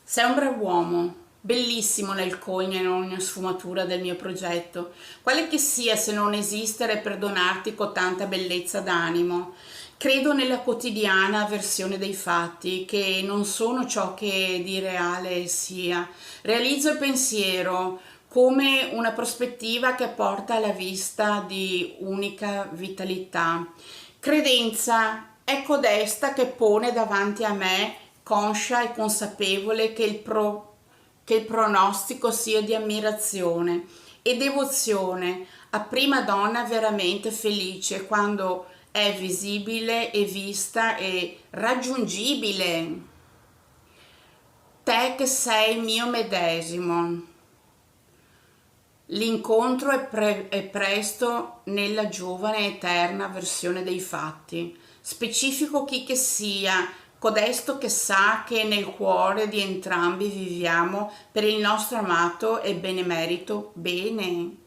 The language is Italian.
Sei un brav'uomo, bellissimo nel cogliere ogni sfumatura del mio progetto, quale che sia se non esistere per donarti con tanta bellezza d'animo. Credo nella quotidiana versione dei fatti, che non sono ciò che di reale sia. Realizzo il pensiero come una prospettiva che porta alla vista di unica vitalità. Credenza è codesta che pone davanti a me, conscia e consapevole che il pronostico sia di ammirazione e devozione a prima donna veramente felice quando è visibile e vista e raggiungibile. Te che sei mio medesimo. L'incontro è presto nella giovane e eterna versione dei fatti. Specifico chi che sia, codesto che sa che nel cuore di entrambi viviamo per il nostro amato e benemerito bene.